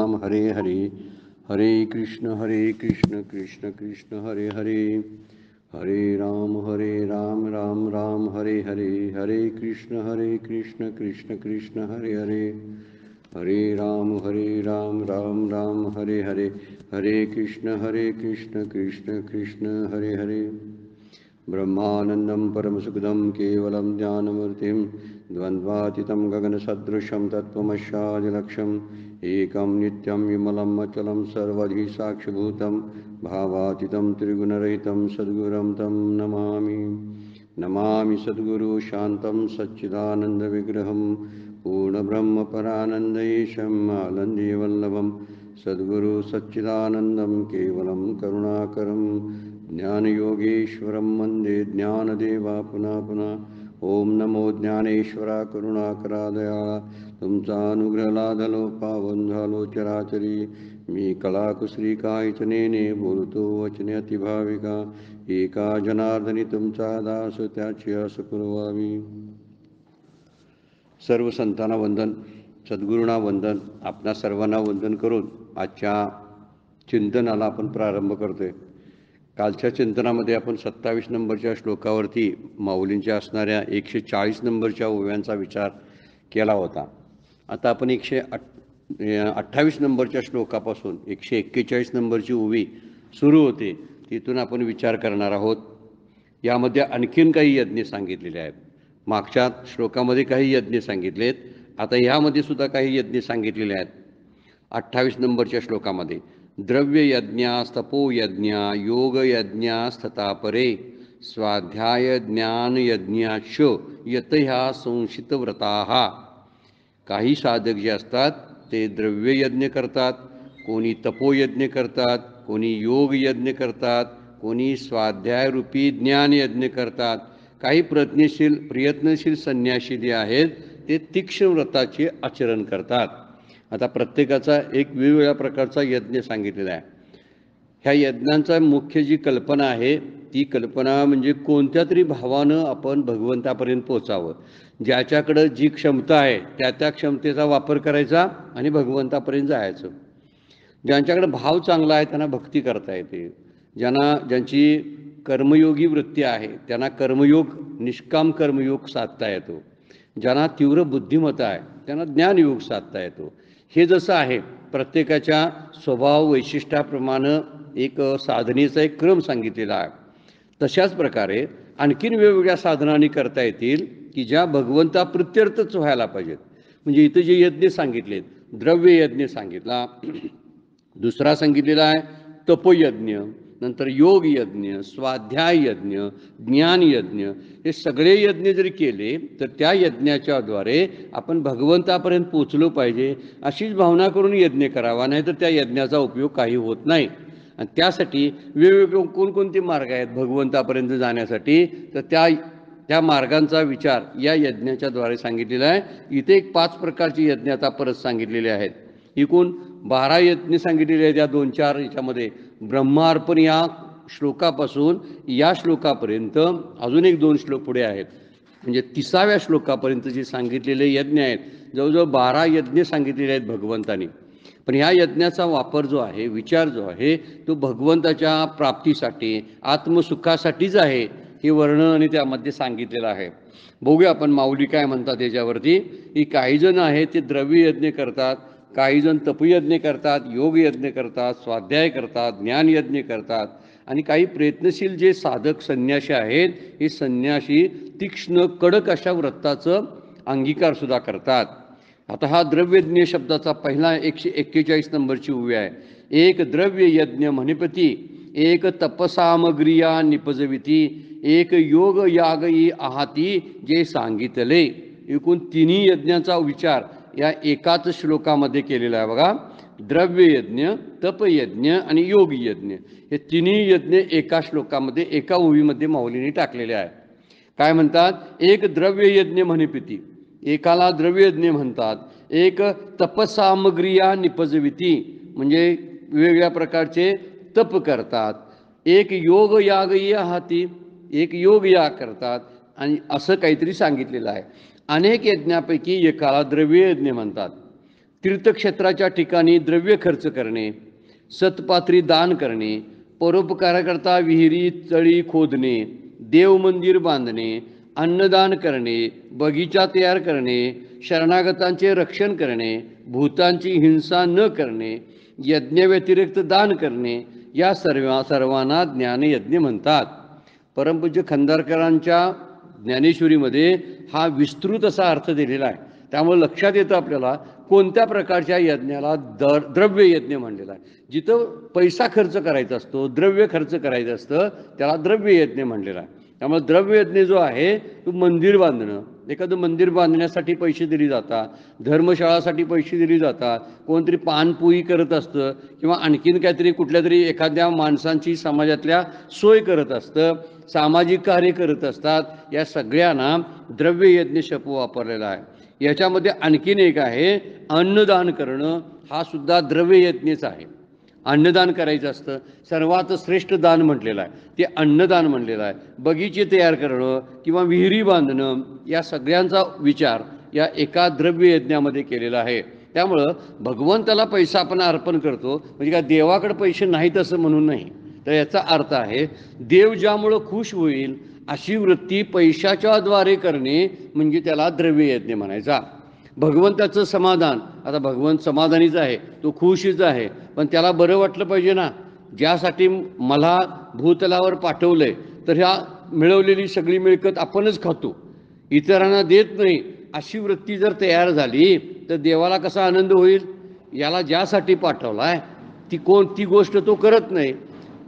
राम हरे हरे, हरे कृष्ण कृष्ण कृष्ण हरे हरे, हरे राम राम राम हरे हरे, हरे कृष्ण कृष्ण कृष्ण हरे हरे, हरे राम राम राम हरे हरे, हरे कृष्ण कृष्ण कृष्ण हरे हरे। ब्रह्मानन्दं परमसुखदं केवलं ज्ञानमूर्तिं द्वन्द्वातीतं गगनसदृशं तत्त्वमस्यादिलक्ष्यम् एकं नित्यं विमलं अचलं सर्वधि साक्षिभूतं भावातीतं त्रिगुणरहितं सद्गुरुं तं नमामि। नमामि सद्गुरु शान्तं सच्चिदानन्दविग्रहं पूर्णब्रह्मपरानन्देशम् आनन्दीवल्लभं सद्गुरु सच्चिदानन्दं केवलं करुणाकरं ज्ञानयोगेश्वरं वन्दे ज्ञानदेवा पुनः पुनः। ओम नमो ज्ञानेश्वरा करुणाकरा दयाळा, तुमचा अनुग्रह लादलो पावन झालो चराचरी। मी कलाकुसरी कायचनेने बोलतो वचने अतिभाविका, एका जनार्दनी तुमचा दास त्याची आस पुरवावी। सर्व संतांना वंदन, सद्गुरूंना वंदन, आपणा सर्वांना वंदन करून आजच्या चिंतनाला आपण प्रारंभ करतोय। कालच्या चिंतनामध्ये आपण 27 नंबरच्या श्लोकावरती माऊलींच्या असणाऱ्या 140 नंबरच्या ओव्यांचा विचार केला होता। आता आपण 128 नंबरच्या श्लोकापासून 141 नंबरची ओवी सुरू होते, तिथून आपण विचार करणार आहोत। यामध्ये आणखीन काही यज्ञ सांगितलेले आहेत। मागच्या श्लोकामध्ये काही यज्ञ सांगितलेत, आता ह्यामध्ये सुद्धा काही यज्ञ सांगितलेले आहेत। 28 नंबरच्या श्लोकामध्ये द्रव्य यज्ञास्तपो यज्ञ योग यज्ञास्तथा परे स्वाध्याय ज्ञान यज्ञाच यतया संशित व्रताः। काही साधक जे असतात ते द्रव्य यज्ञ करतात, कोणी तपोयज्ञ करतात, कोणी योग यज्ञ करतात, कोणी स्वाध्यायरूपी ज्ञान यज्ञ करतात। काही प्रयत्नशील संन्यासी जे आहेत ते तीक्ष्ण व्रताचे आचरण करतात। आता प्रत्येकाचा एक वेगवेगळ्या प्रकारचा यज्ञ सांगितलेला आहे। ह्या यज्ञांचा मुख्य जी कल्पना आहे ती कल्पना म्हणजे कोणत्या तरी भावानं आपण भगवंतापर्यंत पोचावं। ज्याच्याकडं जी क्षमता आहे त्या क्षमतेचा वापर करायचा आणि भगवंतापर्यंत जायचं। ज्यांच्याकडे भाव चांगला आहे त्यांना भक्ती करता येते, ज्यांची कर्मयोगी वृत्ती आहे त्यांना कर्मयोग निष्काम कर्मयोग साधता येतो, ज्यांना तीव्र बुद्धिमत्ता आहे त्यांना ज्ञानयोग साधता येतो। हे जसं आहे प्रत्येकाच्या स्वभाव वैशिष्ट्याप्रमाणे एक साधनेचा एक क्रम सांगितलेला आहे, तशाच प्रकारे आणखीन वेगवेगळ्या साधनांनी करता येतील की ज्या भगवंताप्रित्यर्थच व्हायला पाहिजेत। म्हणजे इथं जे यज्ञ सांगितलेत, द्रव्य यज्ञ सांगितला, दुसरा सांगितलेला आहे तपोयज्ञ, नंतर योग यज्ञ, स्वाध्याय यज्ञ, ज्ञान यज्ञ, हे सगळे यज्ञ जरी केले तर त्या यज्ञाच्याद्वारे आपण भगवंतापर्यंत पोचलो पाहिजे अशीच भावना करून यज्ञ करावा, नाही तर त्या यज्ञाचा उपयोग काही होत नाही। आणि त्यासाठी वेगवेगळे कोणकोणते मार्ग आहेत भगवंतापर्यंत जाण्यासाठी, तर त्या मार्गांचा विचार या यज्ञाच्याद्वारे सांगितलेला आहे। इथे एक 5 प्रकारची यज्ञ आता परत सांगितलेले आहेत। एकूण 12 यज्ञ सांगितलेले आहेत या 2-4 याच्यामध्ये। ब्रह्मार्पण या श्लोकापासून या श्लोकापर्यंत अजून एक 2 श्लोक पुढे आहेत, म्हणजे 30व्या श्लोकापर्यंत जे सांगितलेले यज्ञ आहेत, जवळजवळ 12 यज्ञ सांगितलेले आहेत भगवंतानी। पण ह्या यज्ञाचा वापर जो आहे, विचार जो आहे, तो भगवंताच्या प्राप्तीसाठी आत्मसुखासाठीच आहे, हे वर्णन आणि त्यामध्ये सांगितलेलं आहे। बघूया आपण माऊली काय म्हणतात याच्यावरती, की काही जण आहे ते द्रव्य यज्ञ करतात, काही जण तपयज्ञ करतात, योग यज्ञ करतात, स्वाध्याय करतात, ज्ञान यज्ञ करतात, आणि काही प्रयत्नशील जे साधक संन्यासी आहेत हे संन्यासी तीक्ष्ण कडक अशा व्रताचं अंगीकार सुद्धा करतात। आता हा द्रव्यज्ञ शब्दाचा पहिला 141 नंबरची ओवी आहे। एक द्रव्य यज्ञ म्हणिपती, एक तपसामग्रिया निपजविती, एक योग यागई आहाती जे सांगितले। एकूण 3 यज्ञाचा विचार या एकाच श्लोकामध्ये केलेला आहे बघा। द्रव्य यज्ञ, तपयज्ञ आणि योग यज्ञ, हे 3 यज्ञ एका श्लोकामध्ये एका ओवीमध्ये माऊलींनी टाकलेले आहे। काय म्हणतात, एक द्रव्य यज्ञ म्हणिपती, एकाला द्रव्ययज्ञ म्हणतात, एक तपसामग्रिया निपजविती म्हणजे वेगवेगळ्या प्रकारचे तप करतात, एक योग यागई हाती, एक योग याग करतात, आणि असं काहीतरी सांगितलेलं आहे। अनेक यज्ञापैकी एकाला द्रव्ययज्ञ म्हणतात। तीर्थक्षेत्राच्या ठिकाणी द्रव्य खर्च करणे, सत्पात्री दान करणे, परोपकाराकरता विहिरी तळी खोदणे, देवमंदिर बांधणे, अन्नदान करणे, बगीचा तयार करणे, शरणागतांचे रक्षण करणे, भूतांची हिंसा न करणे, यज्ञव्यतिरिक्त दान करणे, या सर्वांना ज्ञानयज्ञ म्हणतात. परमपूज्य खंदारकरांच्या ज्ञानेश्वरीमध्ये हा विस्तृत असा अर्थ दिलेला आहे. त्यामुळे लक्षात येतं आपल्याला कोणत्या प्रकारच्या यज्ञाला द्रव्य यज्ञ म्हणलेला आहे. जिथं पैसा खर्च करायचा असतो, द्रव्य खर्च करायचं असतं, त्याला द्रव्य यज्ञ म्हणलेला आहे. त्यामुळे द्रव्य यज्ञ जो आहे तो मंदिर बांधणं, एखादं मंदिर बांधण्यासाठी पैसे दिले जातात, धर्मशाळासाठी पैसे दिले जातात, कोणतरी पानपोई करत असतं किंवा आणखीन काहीतरी कुठल्या तरी एखाद्या माणसांची समाजातल्या सोय करत असतं, सामाजिक कार्य करत असतात. या सगळ्यांना द्रव्य यज्ञ शब्द वापरलेला आहे. याच्यामध्ये आणखीन एक आहे अन्नदान करणं, हा सुद्धा द्रव्य यज्ञच आहे. अन्नदान करायचं असतं, सर्वात श्रेष्ठ दान म्हटलेलं आहे, ते अन्नदान म्हणलेलं आहे. बगीचे तयार करणं किंवा विहिरी बांधणं, या सगळ्यांचा विचार या एका द्रव्य यज्ञामध्ये केलेला आहे. त्यामुळं भगवंताला पैसा आपण अर्पण करतो म्हणजे काय देवाकडे पैसे नाहीत असं म्हणून नाही, तर याचा अर्थ आहे देव ज्यामुळं खुश होईल अशी वृत्ती पैशाच्या द्वारे करणे म्हणजे त्याला द्रव्य यज्ञ म्हणायचा. भगवंताचं समाधान, आता भगवंत समाधानीच आहे, तो खुशीच आहे, पण त्याला बरं वाटलं पाहिजे ना. ज्यासाठी मला भूतलावर पाठवलंय तर ह्या मिळवलेली सगळी मिळकत आपणच खातो, इतरांना देत नाही, अशी वृत्ती जर तयार झाली तर देवाला कसा आनंद होईल. याला ज्यासाठी पाठवलाय ती गोष्ट तो करत नाही.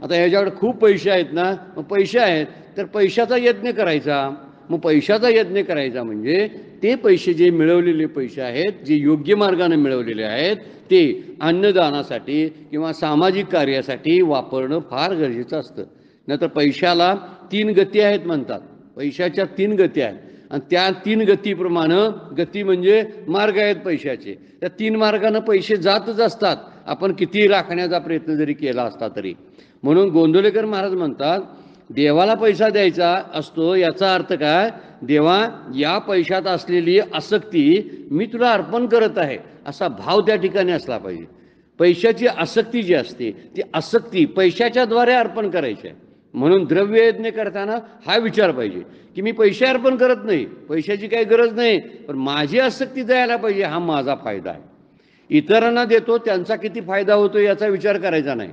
आता ह्याच्याकडे खूप पैसे आहेत ना, मग पैसे आहेत तर पैशाचा यज्ञ करायचा. मग पैशाचा यज्ञ करायचा म्हणजे ते पैसे जे मिळवलेले पैसे आहेत, जे योग्य मार्गाने मिळवलेले आहेत, ते अन्नदानासाठी किंवा सामाजिक कार्यासाठी वापरणं फार गरजेचं असतं. नाहीतर पैशाला 3 गती आहेत म्हणतात. पैशाच्या 3 गती आहेत आणि त्या 3 गतीप्रमाणे, गती म्हणजे मार्ग आहेत पैशाचे, त्या 3 मार्गाने पैसे जातच असतात, आपण किती राखण्याचा प्रयत्न जरी केला असता तरी. म्हणून गोंदवलेकर महाराज म्हणतात देवाला पैसा द्यायचा असतो याचा अर्थ काय, देवा या पैशात असलेली आसक्ती मी तुला अर्पण करत आहे असा भाव त्या ठिकाणी असला पाहिजे. पैशाची आसक्ती जी असते ती आसक्ती पैशाच्याद्वारे अर्पण करायची आहे. म्हणून द्रव्य यज्ञ करताना हा विचार पाहिजे की मी पैसे अर्पण करत नाही, पैशाची काही गरज नाही, पण माझी आसक्ती जायला पाहिजे, हा माझा फायदा आहे. इतरांना देतो त्यांचा किती फायदा होतो याचा विचार करायचा नाही.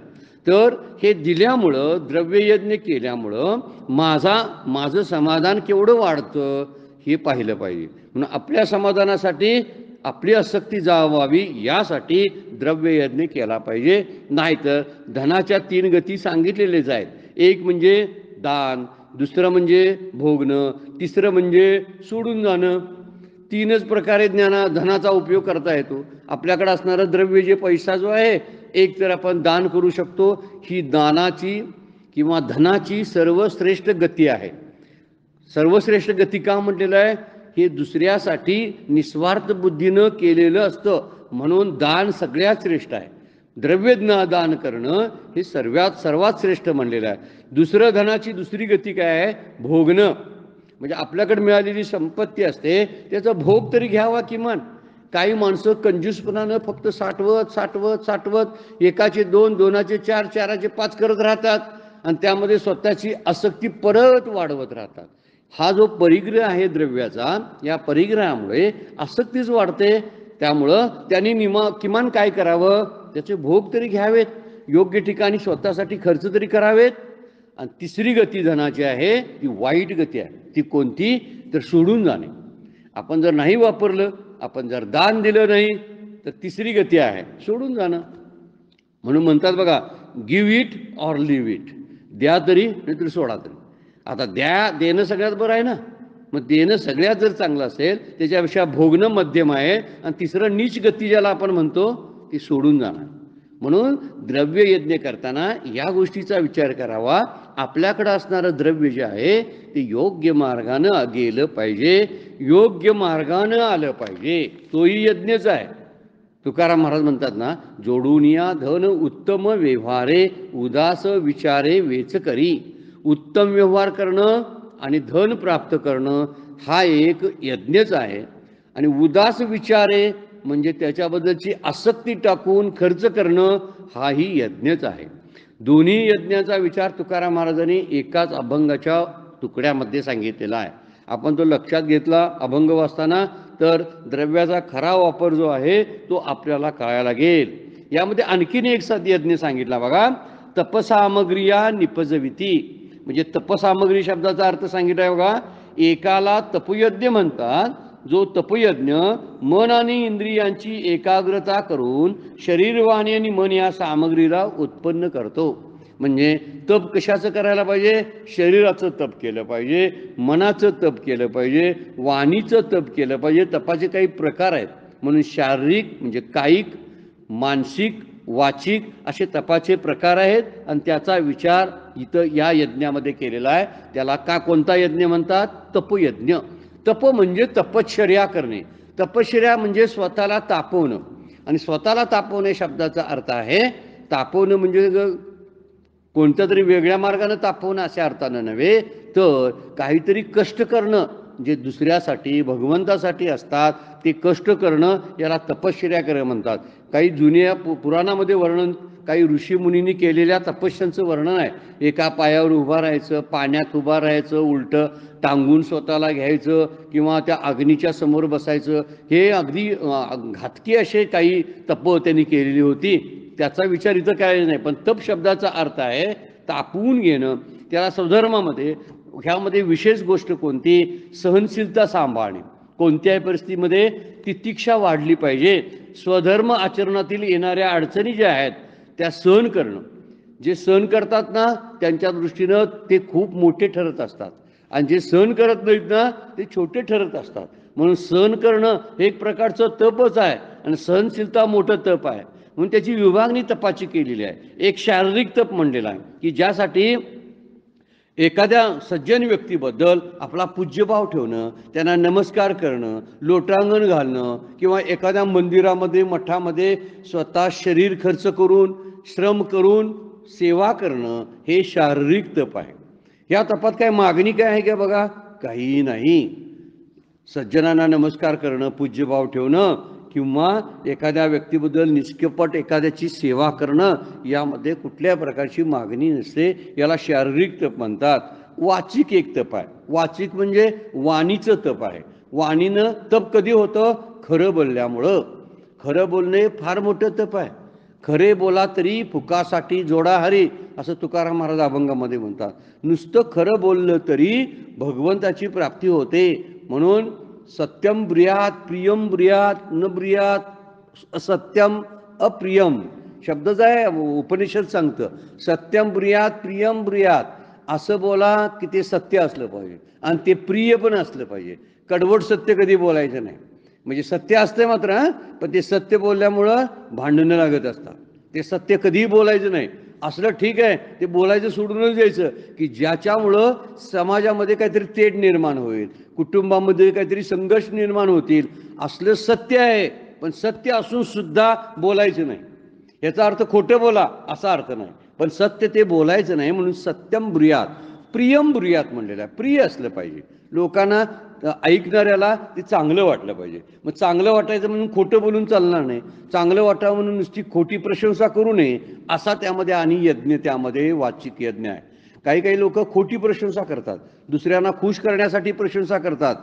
तर हे दिल्यामुळं, द्रव्ययज्ञ केल्यामुळं माझं समाधान केवढं वाढतं हे पाहिलं पाहिजे. म्हणून आपल्या समाधानासाठी आपली आसक्ती जावावी यासाठी द्रव्ययज्ञ केला पाहिजे. नाहीतर धनाच्या 3 गती सांगितलेलेच आहेत. एक म्हणजे दान, दुसरं म्हणजे भोगणं, तिसरं म्हणजे सोडून जाणं. 3च प्रकारे धनाचा उपयोग करता येतो. आपल्याकडे असणारं द्रव्य जे पैसा जो आहे, एक तर आपण दान करू शकतो. ही दानाची किंवा धनाची सर्वश्रेष्ठ गती आहे. सर्वश्रेष्ठ गती का म्हटलेलं आहे, हे दुसऱ्यासाठी निस्वार्थ बुद्धीनं केलेलं असतं, म्हणून दान सगळ्यात श्रेष्ठ आहे. द्रव्य दान करणं हे सर्वात श्रेष्ठ म्हणलेलं आहे. दुसरं धनाची दुसरी गती काय आहे, भोगणं. म्हणजे आपल्याकडे मिळालेली संपत्ती असते त्याचा भोग तरी घ्यावा किमान. काही माणसं कंजूसपणानं फक्त साठवत एकाचे 2, 2चे 4, 4चे 5 करत राहतात आणि त्यामध्ये स्वतःची आसक्ती परत वाढवत राहतात. हा जो परिग्रह आहे द्रव्याचा, या परिग्रहामुळे आसक्तीच वाढते. त्यामुळं त्यांनी किमान काय करावं, त्याचे भोग तरी घ्यावेत, योग्य ठिकाणी स्वतःसाठी खर्च तरी करावेत. आणि तिसरी गती धनाची आहे ती वाईट गती आहे. ती कोणती, तर सोडून जाणे. आपण जर नाही वापरलं, आपण जर दान दिलं नाही, तर तिसरी गती आहे सोडून जाणं. म्हणून म्हणतात बघा, give it or leave it, द्या तरी नाहीतर सोडा तरी. आता देणं सगळ्यात बरं आहे ना. मग देणं सगळ्यात जर चांगलं असेल, त्याच्यापेक्षा भोगणं मध्यम आहे. आणि तिसरं नीच गती ज्याला आपण म्हणतो ती सोडून जाणं. म्हणून द्रव्य यज्ञ करताना या गोष्टीचा विचार करावा. आपल्याकडं असणारं द्रव्य जे आहे ते योग्य मार्गानं गेलं पाहिजे, योग्य मार्गानं आलं पाहिजे, तोही यज्ञच आहे. तुकाराम महाराज म्हणतात ना, जोडून या धन उत्तम व्यवहारे, उदास विचारे वेच करी. उत्तम व्यवहार करणं आणि धन प्राप्त करणं हा एक यज्ञच आहे. आणि उदास विचारे म्हणजे त्याच्याबद्दलची आसक्ती टाकून खर्च करणं हाही यज्ञच आहे. दोन्ही यज्ञाचा विचार तुकाराम महाराजांनी एकाच अभंगाच्या तुकड्यामध्ये सांगितलेला आहे. आपण तो लक्षात घेतला अभंग वाचताना तर द्रव्याचा खरा वापर जो आहे तो आपल्याला कळायला लागेल. यामध्ये आणखीन एक सद्यज्ञ सांगितला बघा, तपसामग्रिया निपजविती. म्हणजे तपसामग्री शब्दाचा अर्थ सांगितलाय बघा, एकाला तपयज्ञ म्हणतात, जो तपयज्ञ मन आणि इंद्रियांची एकाग्रता करून शरीर, वाणी आणि मन या सामग्रीला उत्पन्न करतो. म्हणजे तप कशाचं करायला पाहिजे? शरीराचं तप केलं पाहिजे, मनाचं तप केलं पाहिजे, वाणीचं तप केलं पाहिजे. तपाचे काही प्रकार आहेत म्हणून शारीरिक म्हणजे कायिक, मानसिक, वाचिक असे तपाचे प्रकार आहेत आणि त्याचा विचार इथं या यज्ञामध्ये केलेला आहे. त्याला का कोणता यज्ञ म्हणतात? तपयज्ञ. तप म्हणजे तपश्चर्या करणे. तपश्चर्या म्हणजे स्वतःला तापवणं आणि स्वतःला तापवणे शब्दाचा अर्थ आहे तापवणं म्हणजे कोणत्या तरी वेगळ्या मार्गाने तापवणं अशा अर्थानं नव्हे, तर काहीतरी कष्ट करणं जे दुसऱ्यासाठी भगवंतासाठी असतात ते कष्ट करणं याला तपश्चर्या करणं म्हणतात. काही जुन्या पुराणामध्ये वर्णन काही ऋषीमुनींनी केलेल्या तपस्यांचं वर्णन आहे. एका पायावर उभं राहायचं, पाण्यात उभं राहायचं, उलटं टांगून स्वतःला घ्यायचं किंवा त्या अग्नीच्या समोर बसायचं. हे अगदी घातकी असे काही तप त्यांनी केलेली होती. त्याचा विचार इथं काय नाही, पण तप शब्दाचा अर्थ आहे तापवून घेणं. त्याला स्वधर्मामध्ये ह्यामध्ये विशेष गोष्ट कोणती? सहनशीलता सांभाळणे. कोणत्याही परिस्थितीमध्ये तितिक्षा वाढली पाहिजे. स्वधर्म आचरणातील येणाऱ्या अडचणी ज्या आहेत त्या सहन करणं. जे सहन करतात ना त्यांच्या दृष्टीनं ते खूप मोठे ठरत असतात आणि जे सहन करत नाहीत ना ते छोटे ठरत असतात. म्हणून सहन करणं हे एक प्रकारचं तपच आहे आणि सहनशीलता मोठं तप आहे. म्हणून त्याची विभागणी तपाची केलेली आहे. एक शारीरिक तप म्हणलेला आहे की ज्यासाठी एखाद्या सज्जन व्यक्तीबद्दल आपला पूज्यभाव ठेवणं, त्यांना नमस्कार करणं, लोटांगण घालणं किंवा एखाद्या मंदिरामध्ये मठामध्ये स्वतः शरीर खर्च करून श्रम करून सेवा करणं हे शारीरिक तप आहे. या तपात काय मागणी काय आहे का बघा? काही नाही. सज्जनांना नमस्कार करणं, पूज्यभाव ठेवणं किंवा एखाद्या व्यक्तीबद्दल निष्कपट एखाद्याची सेवा करणं यामध्ये कुठल्या प्रकारची मागणी नसते. याला शारीरिक तप म्हणतात. वाचिक एक तप आहे. वाचिक म्हणजे वाणीचं तप आहे. वाणीनं तप कधी होतं? खरं बोलल्यामुळं. खरं बोलणे फार मोठं तप आहे. खरे बोला तरी फुकासाठी जोडा हरी असं तुकाराम महाराज अभंगामध्ये म्हणतात. नुसतं खरं बोललं तरी भगवंताची प्राप्ती होते. म्हणून सत्यम ब्रियात प्रियम ब्रियात न ब्रियात असत्यम अप्रियम शब्दच आहे. उपनिषद सांगतं सत्यम ब्रियात प्रियम ब्रियात. असं बोला की ते सत्य असलं पाहिजे आणि ते प्रिय पण असलं पाहिजे. कडवट सत्य कधी बोलायचं नाही. म्हणजे सत्य असते मात्र पण ते सत्य बोलल्यामुळं भांडणं लागत असतात. ते सत्य कधीही बोलायचं नाही. असलं ठीक आहे ते बोलायचं सोडूनच द्यायचं की ज्याच्यामुळं समाजामध्ये काहीतरी तेढ निर्माण होईल, कुटुंबामध्ये काहीतरी संघर्ष निर्माण होतील. असलं सत्य आहे पण सत्य असून सुद्धा बोलायचं नाही. याचा अर्थ खोटं बोला असा अर्थ नाही, पण सत्य ते बोलायचं नाही. म्हणून सत्यम ब्रियात प्रियम ब्रियात म्हणलेलं आहे. प्रिय असलं पाहिजे. लोकांना ऐकणाऱ्याला ते चांगलं वाटलं पाहिजे. मग चांगलं वाटायचं म्हणून खोटं बोलून चालणार नाही. चांगलं वाटावं म्हणून नुसती खोटी प्रशंसा करू नये असा त्यामध्ये आणि यज्ञ त्यामध्ये वाचिक यज्ञ आहे. काही काही लोक खोटी प्रशंसा करतात, दुसऱ्यांना खुश करण्यासाठी प्रशंसा करतात.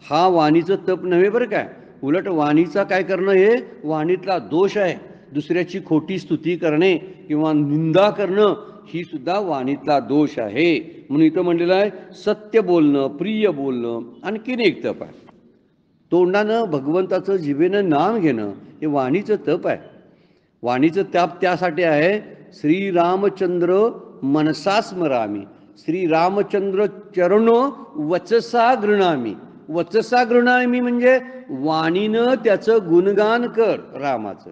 हा वाणीचं तप नव्हे बरं काय. उलट वाणीचा काय करणं हे वाणीतला दोष आहे. दुसऱ्याची खोटी स्तुती करणे किंवा निंदा करणं ही सुद्धा वाणीतला दोष आहे. म्हणून इथं म्हणलेलं आहे सत्य बोलणं, प्रिय बोलणं. आणखीन एक तप आहे. तोंडानं भगवंताचं जिभेनं नाम घेणं हे वाणीचं तप आहे. वाणीचं तप त्यासाठी आहे श्रीरामचंद्र मनसा स्मरामी, श्रीरामचंद्र चरणो वचसा गृणामी. वचसा गृणामी म्हणजे वाणीनं त्याचं गुणगान कर रामाचं.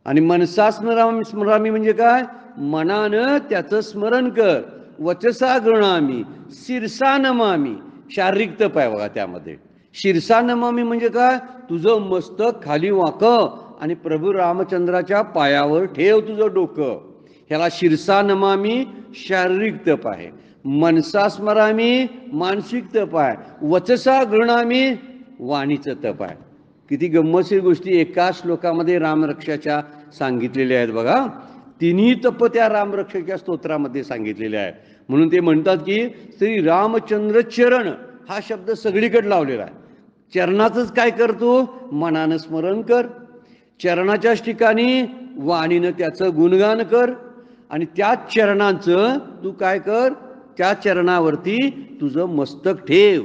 आणि मनसा स्मरामी म्हणजे काय? मनानं त्याचं स्मरण कर. वचसा गृणामी शिरसा नमामी शारीरिक तप आहे बघा त्यामध्ये. शिरसा नमामी म्हणजे काय? तुझं मस्तक खाली वाकव आणि प्रभू रामचंद्राच्या पायावर ठेव तुझं डोकं. ह्याला शिरसा नमामी शारीरिक तप आहे. मनसा स्मरामी मानसिक तप आहे. वचसा गृणामी वाणीचं तप आहे. किती गंमतशीर गोष्टी एका श्लोकामध्ये रामरक्षाच्या सांगितलेल्या आहेत बघा. तिन्ही तप त्या रामरक्षाच्या स्तोत्रामध्ये सांगितलेले आहे. म्हणून ते म्हणतात की श्री रामचंद्र चरण हा शब्द सगळीकडे लावलेला आहे. चरणाचंच काय करतो, मनानं स्मरण कर, चरणाच्याच ठिकाणी वाणीनं त्याचं गुणगान कर, आणि त्याच चरणांचं तू काय कर, त्या चरणावरती तुझं मस्तक ठेव.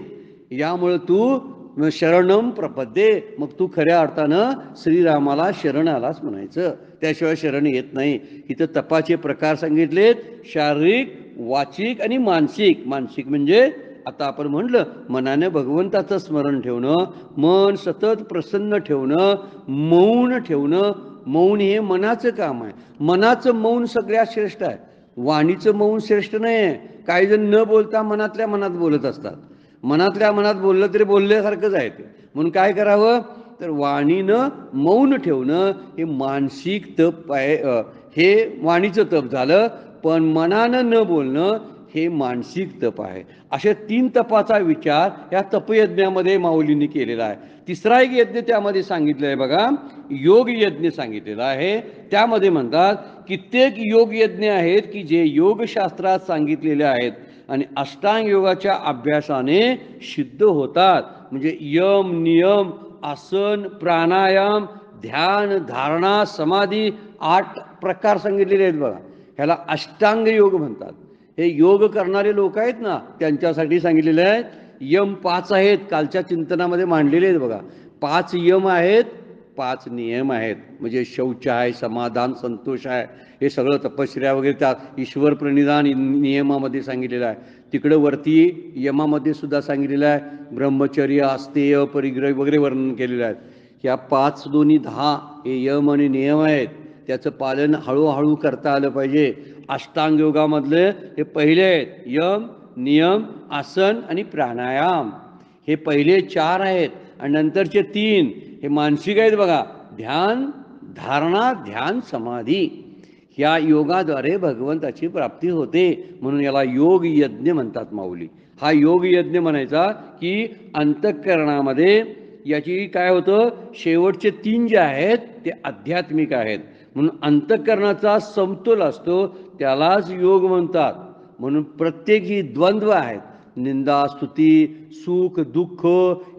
यामुळं तू शरणम प्रपद्ये, मग तू खऱ्या अर्थानं श्रीरामाला शरण आलास म्हणायचं, त्याशिवाय शरण येत नाही. इथं तपाचे प्रकार सांगितलेत, शारीरिक, वाचिक आणि मानसिक. मानसिक म्हणजे आता आपण म्हटलं मनाने भगवंताचं स्मरण ठेवणं, मन सतत प्रसन्न ठेवणं, मौन ठेवणं. मौन हे मनाचं काम आहे. मनाचं मौन सगळ्यात श्रेष्ठ आहे, वाणीचं मौन श्रेष्ठ नाही आहे. काही जण न बोलता मनातल्या मनात बोलत असतात. मनातल्या मनात बोललं तरी बोलल्यासारखंच आहे ते. म्हणून काय करावं, तर वाणीनं मौन ठेवणं हे मानसिक तप आहे. हे वाणीचं तप झालं. पण मनानं न बोलणं हे मानसिक तप आहे. अशा 3 तपाचा विचार या तपयज्ञामध्ये माऊलींनी केलेला आहे. तिसरा एक यज्ञ त्यामध्ये सांगितलं आहे बघा, योग यज्ञ सांगितलेला आहे. त्यामध्ये म्हणतात कित्येक योग यज्ञ आहेत की जे योगशास्त्रात सांगितलेले आहेत आणि अष्टांग योगाच्या अभ्यासाने सिद्ध होतात. म्हणजे यम, नियम, आसन, प्राणायाम, ध्यान, धारणा, समाधी 8 प्रकार सांगितलेले आहेत बघा. ह्याला अष्टांग योग म्हणतात. हे योग करणारे लोक आहेत ना, त्यांच्यासाठी सांगितलेले आहेत. यम 5 आहेत, कालच्या चिंतनामध्ये मांडलेले आहेत बघा. 5 यम आहेत, 5 नियम आहेत. म्हणजे शौच आहे, समाधान, संतोष आहे, हे सगळं तपश्चर्या वगैरे त्यात ईश्वर प्रणिधान नियमामध्ये सांगितलेलं आहे. तिकडं वरती यमामध्ये सुद्धा सांगितलेलं आहे, ब्रह्मचर्य, अस्तेय, परिग्रह वगैरे वर्णन केलेलं आहे. ह्या 5, 2, 10 हे यम आणि नियम आहेत. त्याचं पालन हळूहळू करता आलं पाहिजे. अष्टांग योगामधले हे पहिले आहेत, यम, नियम, आसन आणि प्राणायाम. हे पहिले 4 आहेत आणि नंतरचे 3 हे मानसिक आहेत बघा, ध्यान, धारणा, ध्यान, समाधी. ह्या योगाद्वारे भगवंताची प्राप्ती होते. म्हणून याला योग यज्ञ म्हणतात माऊली. हा योग यज्ञ म्हणायचा की अंतःकरणामध्ये याची काय होतं, शेवटचे 3 जे आहेत ते आध्यात्मिक आहेत. म्हणून अंतःकरणाचा समतोल असतो त्यालाच योग म्हणतात. म्हणून प्रत्येक ही द्वंद्व आहेत, निंदा, स्तुती, सुख, दुःख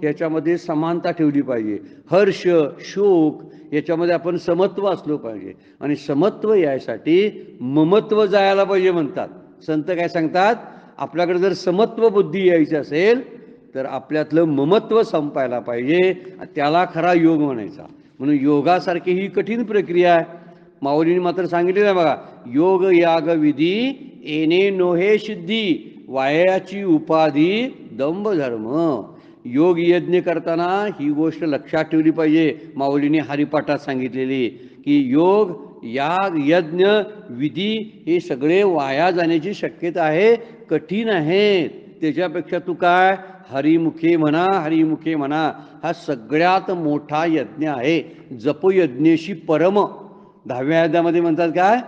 याच्यामध्ये समानता ठेवली पाहिजे. हर्ष, शोक याच्यामध्ये आपण समत्व असलो पाहिजे. आणि समत्व यासाठी ममत्व जायला पाहिजे म्हणतात संत. काय सांगतात, आपल्याकडे जर समत्व बुद्धी यायची असेल तर आपल्यातलं ममत्व संपायला पाहिजे, त्याला खरा योग म्हणायचा. म्हणून योगासारखी ही कठीण प्रक्रिया आहे. माऊलींनी मात्र सांगितलेलं आहे बघा, योग याग विधी येणे नोहे सिद्धी, वायाची उपाधी दंभ धर्म. योग यज्ञ करताना ही गोष्ट लक्षात ठेवली पाहिजे. माऊलींनी हरिपाठात सांगितलेली की योग, याग, यज्ञ, विधी हे सगळे वाया जाण्याची शक्यता आहे, कठीण आहे. त्याच्यापेक्षा तू काय हरिमुखे म्हणा, हरिमुखे म्हणा, हा सगळ्यात मोठा यज्ञ आहे. जपयज्ञेशी परम. 10व्या अध्यायामध्ये म्हणतात काय,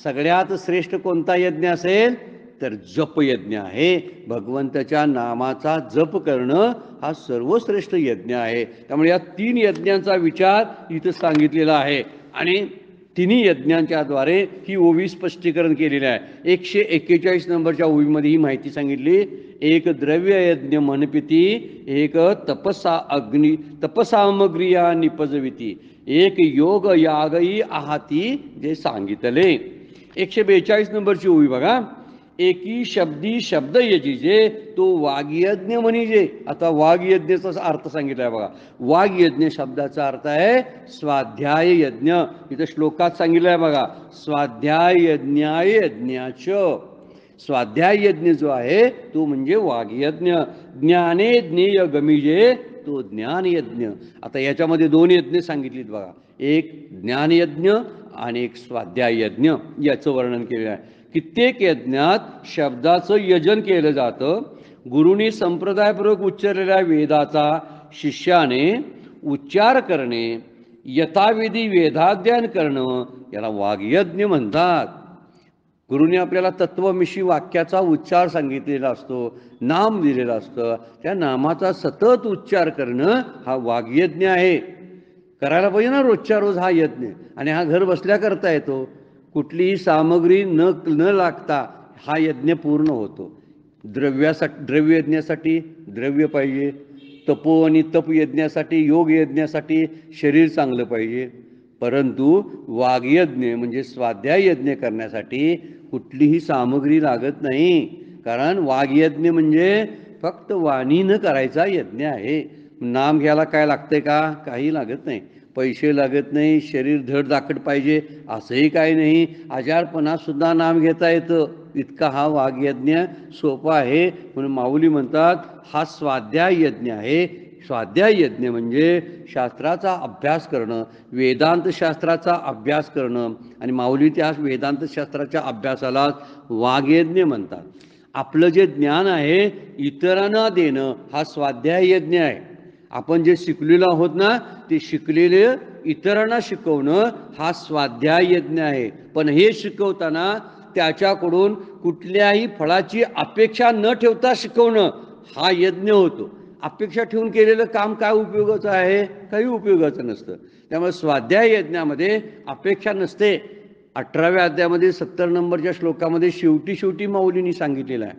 सगळ्यात श्रेष्ठ कोणता यज्ञ असेल तर जपयज्ञ आहे. भगवंताच्या नामाचा जप करणं हा सर्वश्रेष्ठ यज्ञ आहे. त्यामुळे या 3 यज्ञांचा विचार इथं सांगितलेला आहे. आणि तिन्ही यज्ञांच्याद्वारे ही ओवी स्पष्टीकरण केलेलं आहे. 141 नंबरच्या ओवीमध्ये ही माहिती सांगितली. एक द्रव्य यज्ञ मनपिती, एक तपसामग्रिया निपजविती, एक योग यागई आहाती जे सांगितले. 142 नंबरची ओवी बघा. एकी शब्दी शब्द यजीजे तो वाग्यज्ञ म्हणीजे. आता वाग्यज्ञाचा अर्थ सांगितलाय बघा. वाग्यज्ञ शब्दाचा अर्थ आहे स्वाध्याय यज्ञ. इथं श्लोकात सांगितलंय बघा, स्वाध्याय यज्ञाय यज्ञाच. स्वाध्याय यज्ञ जो आहे तो म्हणजे वाग्यज्ञ. ज्ञाने ज्ञेय गमिजे तो ज्ञान यज्ञ. आता याच्यामध्ये 2 यज्ञ सांगितलीत बघा, एक ज्ञानयज्ञ आणि एक स्वाध्याय यज्ञ. याचं वर्णन केलेलं आहे. कित्येक यज्ञात शब्दाचं यजन केलं जातं. गुरुनी संप्रदायपूर्वक उच्चारलेल्या वेदाचा शिष्याने उच्चार करणे, यथाविधी वेदाध्ययन करणं याला वाग्यज्ञ म्हणतात. गुरुने आपल्याला तत्वमिशी वाक्याचा उच्चार सांगितलेला असतो, नाम दिलेलं असतं, त्या नामाचा सतत उच्चार करणं हा वाग्यज्ञ आहे. करायला पाहिजे ना रोजच्या रोज हा यज्ञ, आणि हा घर बसल्या करता येतो. कुठलीही सामग्री न लागता हा यज्ञ पूर्ण होतो. द्रव्य यज्ञासाठी द्रव्य पाहिजे, तपो आणि तप यज्ञासाठी योग यज्ञासाठी शरीर चांगलं पाहिजे. परंतु वाग्यज्ञ म्हणजे स्वाध्याय यज्ञ करण्यासाठी कुठलीही सामग्री लागत नाही. कारण वाग्यज्ञ म्हणजे फक्त वाणीनं करायचा यज्ञ आहे. नाम घ्यायला काय लागतंय का? काही लागत नाही. पैसे लागत नाही, शरीर धडधाकट पाहिजे असंही काही नाही. आजारपणातसुद्धा नाम घेता येतं, इतका हा वाग्यज्ञ सोपा आहे. म्हणून माऊली म्हणतात हा स्वाध्याय यज्ञ आहे. स्वाध्याय यज्ञ म्हणजे शास्त्राचा अभ्यास करणं, वेदांत शास्त्राचा अभ्यास करणं, आणि माऊली त्या वेदांत शास्त्राच्या अभ्यासाला वाग्यज्ञ म्हणतात. आपलं जे ज्ञान आहे इतरांना देणं हा स्वाध्याय यज्ञ आहे. आपण जे शिकलेलो आहोत ना, ते शिकलेले इतरांना शिकवणं हा स्वाध्याय यज्ञ आहे. पण हे शिकवताना त्याच्याकडून कुठल्याही फळाची अपेक्षा न ठेवता शिकवणं हा यज्ञ होतो. अपेक्षा ठेवून केलेलं काम काय उपयोगाचं आहे? काही उपयोगाचं नसतं. त्यामुळे स्वाध्याय यज्ञामध्ये अपेक्षा नसते. 18व्या अध्यायामध्ये 70 नंबरच्या श्लोकामध्ये शेवटी माऊलींनी सांगितलेलं आहे,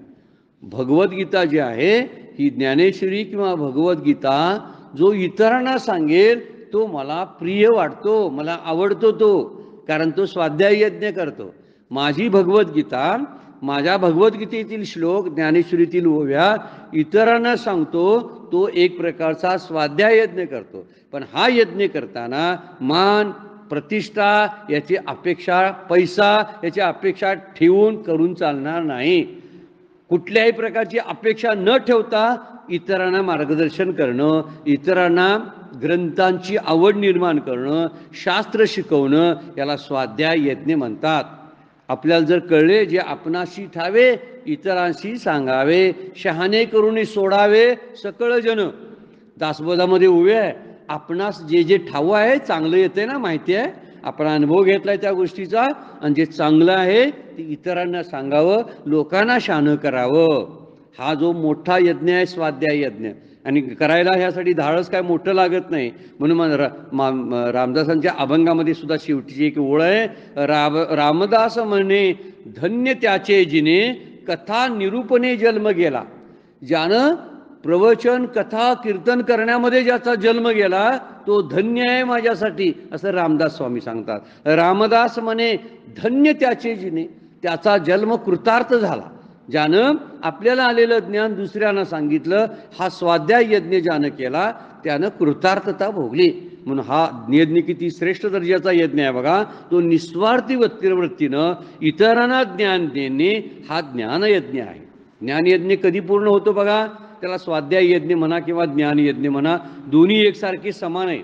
भगवद्गीता जी आहे ही ज्ञानेश्वरी किंवा भगवद्गीता जो इतरांना सांगेल तो मला प्रिय वाटतो, मला आवडतो तो, कारण तो स्वाध्याय यज्ञ करतो. माझी भगवद्गीता, माझ्या भगवद्गीतेतील श्लोक, ज्ञानेश्वरीतील ओव्या इतरांना सांगतो, तो एक प्रकारचा स्वाध्याय यज्ञ करतो. पण हा यज्ञ करताना मान प्रतिष्ठा याची अपेक्षा, पैसा याची अपेक्षा ठेवून करून चालणार नाही. कुठल्याही प्रकारची अपेक्षा न ठेवता इतरांना मार्गदर्शन करणं, इतरांना ग्रंथांची आवड निर्माण करणं, शास्त्र शिकवणं याला स्वाध्याय यज्ञ म्हणतात. आपल्याला जर कळले जे आपणाशी ठावे इतरांशी सांगावे, शहाणे करून सोडावे सकळ जन. दासबोधामध्ये उभे आहे, आपणास जे ठाव आहे चांगलं येते ना, माहिती आहे, आपण अनुभव घेतलाय त्या गोष्टीचा, आणि जे चांगलं आहे ते इतरांना सांगावं, लोकांना शहाणं करावं. हा जो मोठा यज्ञ आहे स्वाध्याय यज्ञ, आणि करायला ह्यासाठी धाडस काय मोठं लागत नाही. म्हणून रामदासांच्या अभंगामध्ये सुद्धा शेवटीची एक ओळ आहे, रामदास म्हणे धन्य त्याचे जिने कथा निरूपणे जन्म गेला. ज्यानं प्रवचन कथा कीर्तन करण्यामध्ये ज्याचा जन्म गेला तो धन्य आहे माझ्यासाठी, असं रामदास स्वामी सांगतात. रामदास म्हणे धन्य त्याचे जिने, त्याचा जन्म कृतार्थ झाला. ज्यानं आपल्याला आलेलं ज्ञान दुसऱ्यांना सांगितलं, हा स्वाध्याय यज्ञ ज्यानं केला त्यानं कृतार्थता भोगली. म्हणून हा यज्ञ किती श्रेष्ठ दर्जाचा यज्ञ आहे बघा. तो निस्वार्थी वृत्तीनं इतरांना ज्ञान देणे हा ज्ञानयज्ञ आहे. ज्ञानयज्ञ कधी पूर्ण होतो बघा, त्याला स्वाध्याय यज्ञ म्हणा किंवा ज्ञानयज्ञ म्हणा, दोन्ही एकसारखी समान आहे.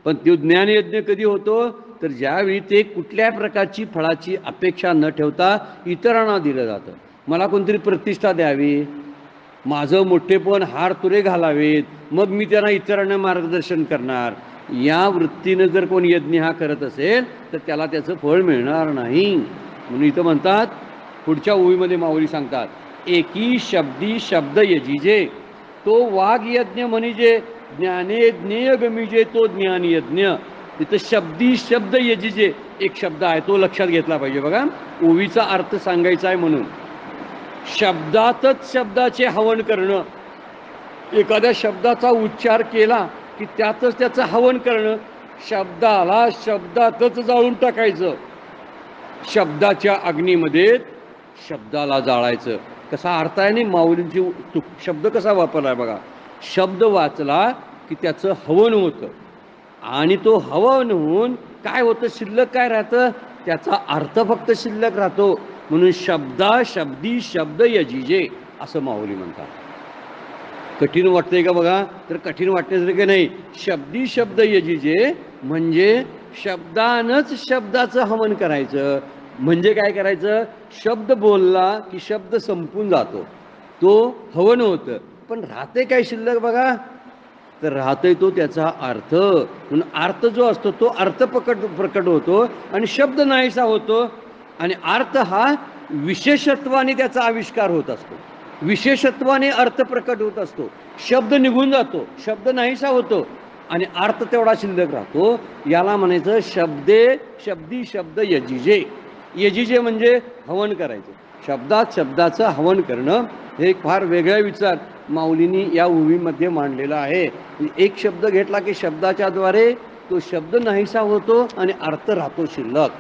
पण तो ज्ञानयज्ञ कधी होतो, तर ज्यावेळी ते कुठल्या प्रकारची फळाची अपेक्षा न ठेवता इतरांना दिलं जातं. मला कोणतरी प्रतिष्ठा द्यावी, माझं मोठेपण हार तुरे घालावेत, मग मी त्यांना इतरांना मार्गदर्शन करणार, या वृत्तीनं जर कोण यज्ञ हा करत असेल तर त्याला त्याचं फळ मिळणार नाही. म्हणून इथं म्हणतात, पुढच्या ओळीमध्ये माऊली सांगतात, एकी शब्दी शब्द यजिजे तो वाघ यज्ञ म्हणजे ज्ञाने ज्ञेय गमिजे तो ज्ञान यज्ञ. तिथं शब्दी शब्द यजिजे एक शब्द आहे, तो लक्षात घेतला पाहिजे बघा. ओवीचा अर्थ सांगायचा आहे म्हणून शब्दातच शब्दाचे हवन करणं, एखाद्या शब्दाचा उच्चार केला की त्यातच त्याचं हवन करणं, शब्दाला शब्दातच जाळून टाकायचं, शब्दाच्या अग्नीमध्ये शब्दाला जाळायचं. कसा अर्थ आहे नाही माऊलींची, शब्द कसा वापरलाय बघा. शब्द वाचला की त्याचं हवन होतं, आणि तो हवन होऊन काय होतं, शिल्लक काय राहतं, त्याचा अर्थ फक्त शिल्लक राहतो. म्हणून शब्दी शब्द यजिजे असं माऊली म्हणतात. कठीण वाटतंय का बघा, तर कठीण वाटण्यासारखं नाही. शब्दी शब्द यजिजे म्हणजे शब्दानंच शब्दाचं हवन करायचं. म्हणजे काय करायचं, शब्द बोलला की शब्द संपून जातो, तो हवन होतं. पण राहते काय शिल्लक बघा, तर राहतोय तो त्याचा अर्थ. म्हणून अर्थ जो असतो तो अर्थ प्रकट होतो, आणि शब्द नाहीसा होतो, आणि अर्थ हा विशेषत्वाने त्याचा आविष्कार होत असतो, विशेषत्वाने अर्थ प्रकट होत असतो. शब्द निघून जातो, शब्द नाहीसा होतो, आणि अर्थ तेवढा शिल्लक राहतो. याला म्हणायचं शब्दी शब्द यजिजे. यजिजे म्हणजे हवन करायचं, शब्दात शब्दाचं हवन करणं. हे एक फार वेगळा विचार माऊलींनी या ओवीमध्ये मांडलेला आहे. एक शब्द घेतला की शब्दाच्या द्वारे तो शब्द नाहीसा होतो आणि अर्थ राहतो शिल्लक.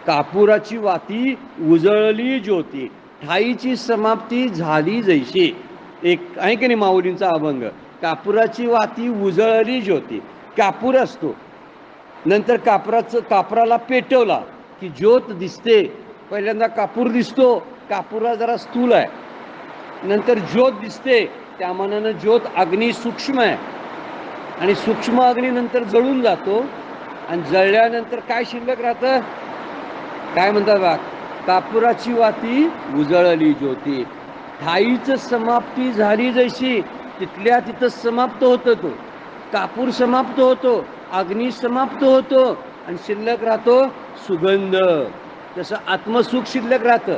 कापुराची वाती उजळली ज्योती, ठाईची समाप्ती झाली जैशी. एक आहे की नाही माऊलींचा अभंग. कापुराची वाती उजळली ज्योती, कापूर असतो, नंतर कापराला पेटवला की ज्योत दिसते. पहिल्यांदा कापूर दिसतो, कापुरा जरा स्थूल आहे, नंतर ज्योत दिसते. त्या मानानं ज्योत अग्नी सूक्ष्म आहे आणि सूक्ष्म अग्नी नंतर जळून जातो आणि जळल्यानंतर काय शिल्लक राहतं? काय म्हणतात बा, कापुराची वाती उजळली ज्योती, ठाईच समाप्ती झाली जैशी. तिथल्या तिथं समाप्त होतो तो कापूर, समाप्त होतो अग्नी, समाप्त होतो आणि शिल्लक राहतो सुगंध. तसं आत्मसुख शिल्लक राहतं.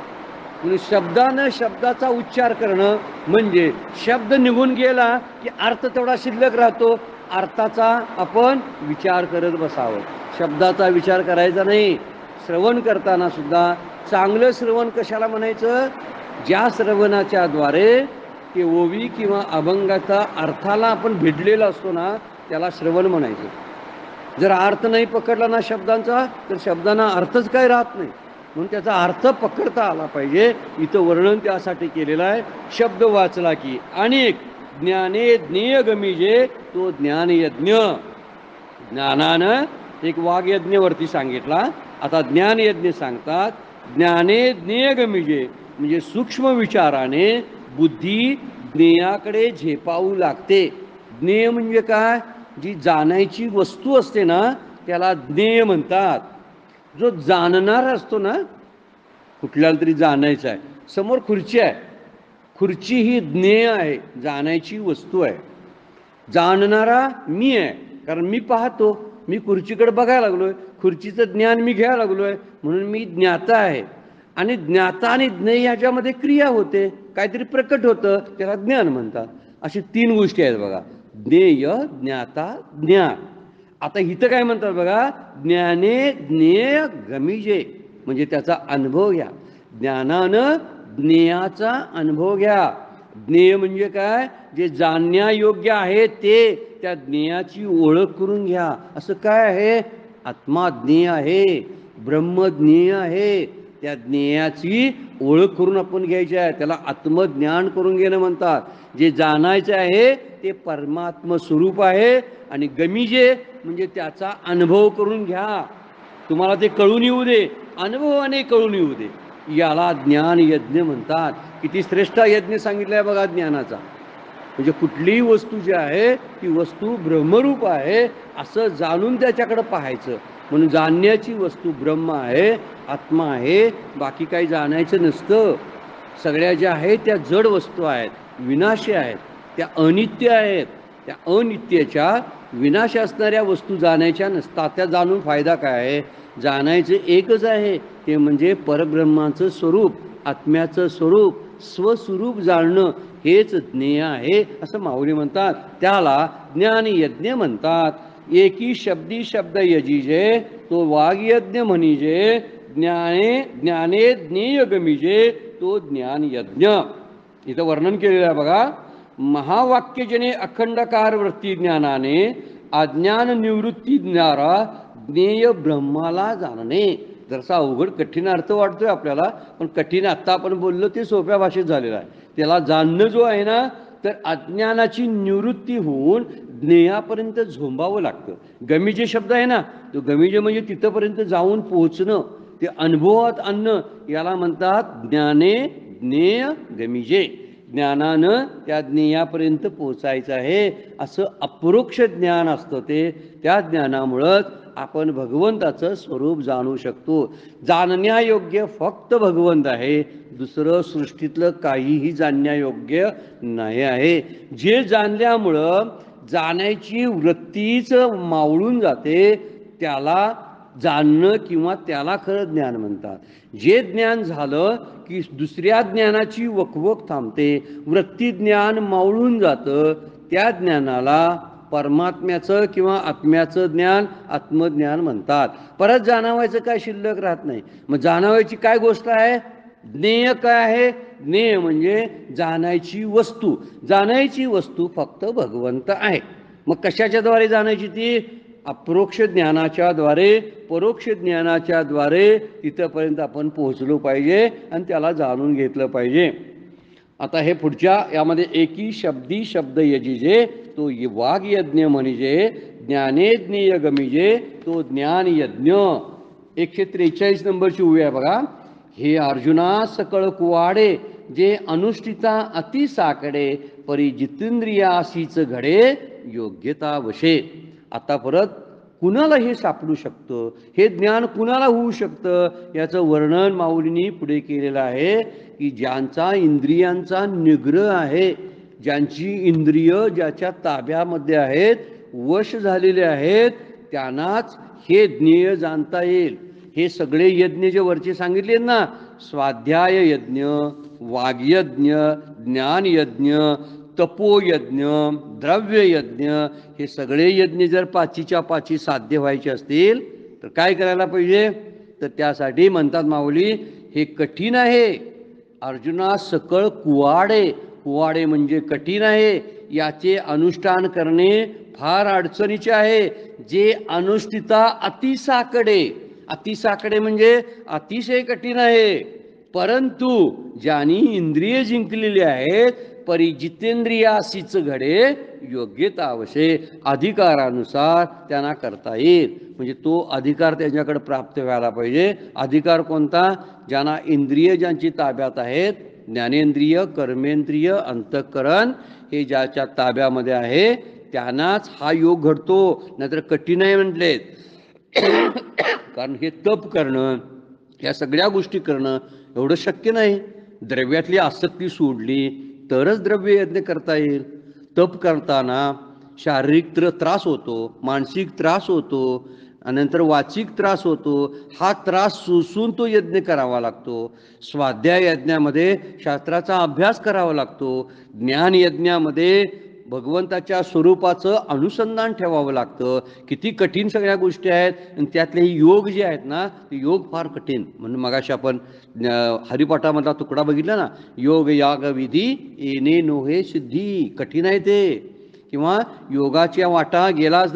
म्हणून शब्दानं शब्दाचा उच्चार करणं म्हणजे शब्द निघून गेला की अर्थ तेवढा शिल्लक राहतो. अर्थाचा आपण विचार करत बसावं, शब्दाचा विचार करायचा नाही. श्रवण करताना सुद्धा चांगलं श्रवण कशाला म्हणायचं? ज्या श्रवणाच्या द्वारे ते ओवी किंवा अभंगाचा अर्थाला आपण भिडलेला असतो ना, त्याला श्रवण म्हणायचं. जर अर्थ नाही पकडला ना शब्दांचा, तर शब्दांना अर्थच काही राहत नाही. म्हणून त्याचा अर्थ पकडता आला पाहिजे. इथं वर्णन त्यासाठी केलेलं आहे. शब्द वाचला की अनेक ज्ञाने ज्ञेय गमिजे तो ज्ञानयज्ञ. ज्ञानानं एक वाघयज्ञवरती सांगितला, आता ज्ञानयज्ञ सांगतात. ज्ञाने ज्ञेय गमिजे म्हणजे सूक्ष्म विचाराने बुद्धी ज्ञेयाकडे झेपावू लागते. ज्ञेय म्हणजे काय? जी जाणायची वस्तू असते ना, त्याला ज्ञेय म्हणतात. जो जाणणारा असतो ना, कुठल्याला तरी जाणायचं आहे, समोर खुर्ची आहे, खुर्ची ही ज्ञेय आहे, जाणायची वस्तू आहे. जाणणारा मी आहे, कारण मी पाहतो, मी खुर्चीकडे बघायला लागलोय, खुर्चीचं ज्ञान मी घ्यायला लागलोय, म्हणून मी ज्ञाता आहे. आणि ज्ञाता आणि ज्ञेय याच्यामध्ये क्रिया होते, काहीतरी प्रकट होतं, त्याला ज्ञान म्हणतात. अशी 3 गोष्टी आहेत बघा, ज्ञेय, ज्ञाता, ज्ञान. आता इथं काय म्हणतात बघा, ज्ञाने ज्ञेय गमिजे म्हणजे त्याचा अनुभव घ्या. ज्ञानानं ज्ञेयाचा अनुभव घ्या. ज्ञेय म्हणजे काय? जे जाणण्यायोग्य आहे ते, त्या ज्ञेयाची ओळख करून घ्या. असं काय आहे? आत्मा ज्ञेय आहे, ब्रह्म ज्ञेय आहे. त्या ज्ञेयाची ओळख करून आपण घ्यायची आहे, त्याला आत्मज्ञान करून घेणं म्हणतात. जे जाणायचं आहे ते परमात्म स्वरूप आहे. आणि गमिजे म्हणजे त्याचा अनुभव करून घ्या. तुम्हाला ते कळून येऊ दे, अनुभवाने कळून येऊ दे, याला ज्ञान यज्ञ म्हणतात. किती श्रेष्ठ यज्ञ सांगितलाय बघा ज्ञानाचा. म्हणजे कुठलीही वस्तू जी आहे ती वस्तू ब्रह्मरूप आहे असं जाणून त्याच्याकडे पाहायचं. म्हणून जाणण्याची वस्तू ब्रह्म आहे, आत्मा आहे, बाकी काही जाणायचं नसतं. सगळ्या ज्या आहेत त्या जड वस्तू आहेत, विनाशी आहेत, त्या अनित्य आहेत. त्या अनित्याच्या विनाश असणाऱ्या वस्तू जाणायच्या नसतात. त्या जाणून फायदा काय आहे? जाणायचं एकच आहे, ते म्हणजे परब्रह्माचं स्वरूप, आत्म्याचं स्वरूप, स्वस्वरूप जाणणं हेच ज्ञेय आहे असं माऊली म्हणतात. त्याला ज्ञानयज्ञ म्हणतात. एकी शब्दी शब्द यजिजे तो वाग्यज्ञ म्हणिजे, ज्ञाने ज्ञेय गमिजे तो ज्ञानयज्ञ. इथं वर्णन केलेलं आहे बघा. महावाक्यजने अखंडकार वृत्ती ज्ञानाने अज्ञान निवृत्ती ज्ञारा ज्ञेय ब्रह्माला जाणणे. जरसा अवघड कठीण अर्थ वाटतोय आपल्याला, पण कठीण आत्ता आपण बोललो ते सोप्या भाषेत झालेलं आहे. त्याला जाणणं जो आहे ना, तर अज्ञानाची निवृत्ती होऊन ज्ञेयापर्यंत झोंबावं लागतं. गमिजे शब्द आहे ना, तो गमिजे म्हणजे तिथंपर्यंत जाऊन पोहोचणं, ते अनुभवात आणणं, याला म्हणतात ज्ञाने ज्ञेय गमिजे. ज्ञानानं त्या ज्ञेयापर्यंत पोचायचं आहे. असं अपरोक्ष ज्ञान असतं ते. त्या ज्ञानामुळंच आपण भगवंताचं स्वरूप जाणू शकतो. जाणण्यायोग्य फक्त भगवंत आहे, दुसरं सृष्टीतलं काहीही जाणण्यायोग्य नाही आहे. जे जाणल्यामुळं जाण्याची वृत्तीच मावळून जाते, त्याला जाणणं किंवा त्याला खरं ज्ञान म्हणतात. जे ज्ञान झालं की दुसऱ्या ज्ञानाची वकवक थांबते, वृत्ती ज्ञान मावळून जातं, त्या ज्ञानाला परमात्म्याचं किंवा आत्म्याचं ज्ञान आत्मज्ञान म्हणतात. परत जाणवायचं काय शिल्लक राहत नाही. मग जाणवायची काय गोष्ट आहे? ज्ञेय काय आहे? ज्ञेय म्हणजे जाणायची वस्तू. जाणायची वस्तू फक्त भगवंत आहे. मग कशाच्याद्वारे जाणायची ती? अप्रोक्ष ज्ञानाच्या द्वारे, परोक्ष ज्ञानाच्या द्वारे तिथंपर्यंत आपण पोहोचलो पाहिजे आणि त्याला जाणून घेतलं पाहिजे. आता हे पुढच्या यामध्ये एकी शब्दी शब्द यजिजे तो वाघ यज्ञ म्हणजे ज्ञाने ज्ञेय गमिजे तो ज्ञान यज्ञ. 143 नंबरची उभी आहे बघा. हे अर्जुना सकळ कुवाडे जे अनुष्ठिता अति साकडे परी जितेंद्रियासीच घडे योग्यता वशे. आता परत कुणाला हे सापडू शकतं, हे ज्ञान कुणाला होऊ शकतं याचं वर्णन माऊलींनी पुढे केलेलं आहे की ज्यांचा इंद्रियांचा निग्रह आहे, ज्यांची इंद्रिय ज्याच्या ताब्यामध्ये आहेत, वश झालेले आहेत, त्यांनाच हे ज्ञेय जाणता येईल. हे सगळे यज्ञ जे वरचे सांगितले ना, स्वाध्याय यज्ञ, वाग्यज्ञ, ज्ञानयज्ञ, तपोयज्ञ, द्रव्ययज्ञ, हे सगळे यज्ञ जर पाचीच्या पाची साध्य व्हायचे असतील तर काय करायला पाहिजे? तर त्यासाठी म्हणतात माऊली, हे कठीण आहे. अर्जुना सकळ कुवाडे, कुवाडे म्हणजे कठीण आहे, याचे अनुष्ठान करणे फार अडचणीचे आहे. जे अनुष्ठिता अतिसाकडे, अतिसाकडे म्हणजे अतिशय कठीण आहे. परंतु ज्यांनी इंद्रिय जिंकलेली आहेत, परी जितेंद्रियासीच घडे योग्यता अवशे, अधिकारानुसार त्यांना करता येईल. म्हणजे तो अधिकार त्यांच्याकडे प्राप्त व्हायला पाहिजे. अधिकार कोणता? ज्यांना इंद्रिय ज्यांची ताब्यात आहेत, ज्ञानेंद्रिय, कर्मेंद्रिय, अंतःकरण हे ज्याच्या ताब्यामध्ये आहे त्यांनाच हा योग घडतो. नाहीतर कठीण आहे म्हटले. कारण हे तप करणं, या सगळ्या गोष्टी करणं एवढं शक्य नाही. द्रव्यातली आसक्ती सोडली तरच द्रव्य यज्ञ करता येईल. तप करताना शारीरिक त्रास होतो, मानसिक त्रास होतो, नंतर वाचिक त्रास होतो. हा त्रास सोसून तो यज्ञ करावा लागतो. स्वाध्याय यज्ञामध्ये शास्त्राचा अभ्यास करावा लागतो. ज्ञान यज्ञामध्ये भगवंताच्या स्वरूपाचं अनुसंधान ठेवावं लागतं. किती कठीण सगळ्या गोष्टी आहेत. आणि त्यातले योग जे आहेत ना, ते योग फार कठीण. म्हणून मगाशी आपण हरिपाठामधला तुकडा बघितला ना, योग याग विधी येणे नोहे सिद्धी. कठीण आहे ते. किंवा योगाच्या वाटा गेलास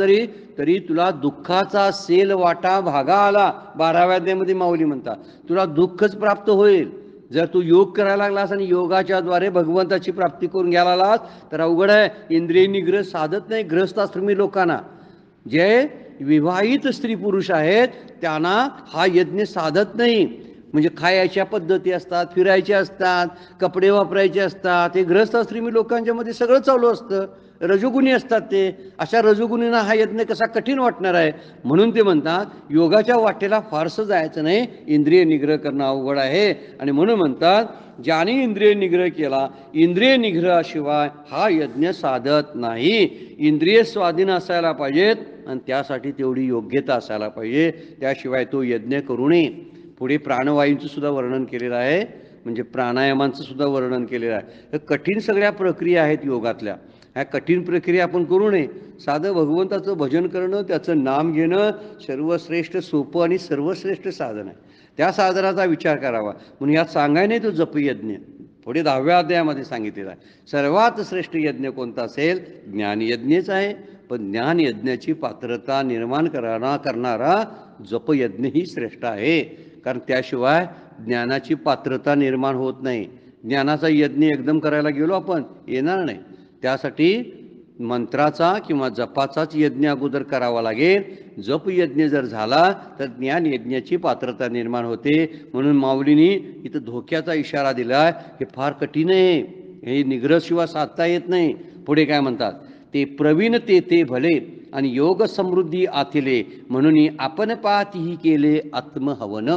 तरी तुला दुःखाचा सेल वाटा भागा आला. 12व्या अध्यायामध्ये माऊली म्हणतात तुला दुःखच प्राप्त होईल. जर तू योग करायला लागलास आणि योगाच्या द्वारे भगवंताची प्राप्ती करून घ्यायला लागलास तर अवघड आहे. इंद्रिय निग्रह साधत नाही गृहस्थाश्रमी लोकांना. जे विवाहित स्त्री पुरुष आहेत त्यांना हा यज्ञ साधत नाही. म्हणजे खायच्या पद्धती असतात, फिरायच्या असतात, कपडे वापरायचे असतात. हे गृहस्थाश्रमी लोकांच्या मध्ये सगळं चालू असतं. रजोगुणी असतात ते. अशा रजोगुणींना हा यज्ञ कसा कठीण वाटणार आहे. म्हणून ते म्हणतात योगाच्या वाटेला फारसं जायचं नाही, इंद्रिय निग्रह करणं अवघड आहे. आणि म्हणून म्हणतात ज्याने इंद्रिय निग्रह केला, इंद्रिय निग्रहाशिवाय हा यज्ञ साधत नाही. इंद्रिय स्वाधीन असायला पाहिजेत आणि त्यासाठी तेवढी योग्यता असायला पाहिजे, त्याशिवाय तो यज्ञ करू नये. पुढे प्राणवायूंचं सुद्धा वर्णन केलेलं आहे, म्हणजे प्राणायामांचं सुद्धा वर्णन केलेलं आहे. कठीण सगळ्या प्रक्रिया आहेत योगातल्या. ह्या कठीण प्रक्रिया आपण करू नये. साधं भगवंताचं भजन करणं, त्याचं नाम घेणं सर्वश्रेष्ठ सोपं आणि सर्वश्रेष्ठ साधन आहे. त्या साधनाचा विचार करावा. म्हणून यात सांगाय नाही तो जपयज्ञ. पुढे 10व्या अध्यायामध्ये सांगितलेला आहे सर्वात श्रेष्ठ यज्ञ कोणता असेल? ज्ञानयज्ञच आहे. पण ज्ञानयज्ञाची पात्रता निर्माण करणारा जपयज्ञही श्रेष्ठ आहे. कारण त्याशिवाय ज्ञानाची पात्रता निर्माण होत नाही. ज्ञानाचा यज्ञ एकदम करायला गेलो आपण येणार नाही. त्यासाठी मंत्राचा किंवा जपाचाच यज्ञ अगोदर करावा लागेल. जप यज्ञ जर झाला तर ज्ञान यज्ञाची पात्रता निर्माण होते. म्हणून माऊलींनी इथं धोक्याचा इशारा दिलाय. हे फार कठीण आहे, हे निग्रहशिवाय साधता येत नाही. पुढे काय म्हणतात? ते प्रवीण ते भले आणि योग समृद्धी आथिले म्हणून आपण पाहतीही केले आत्महवन.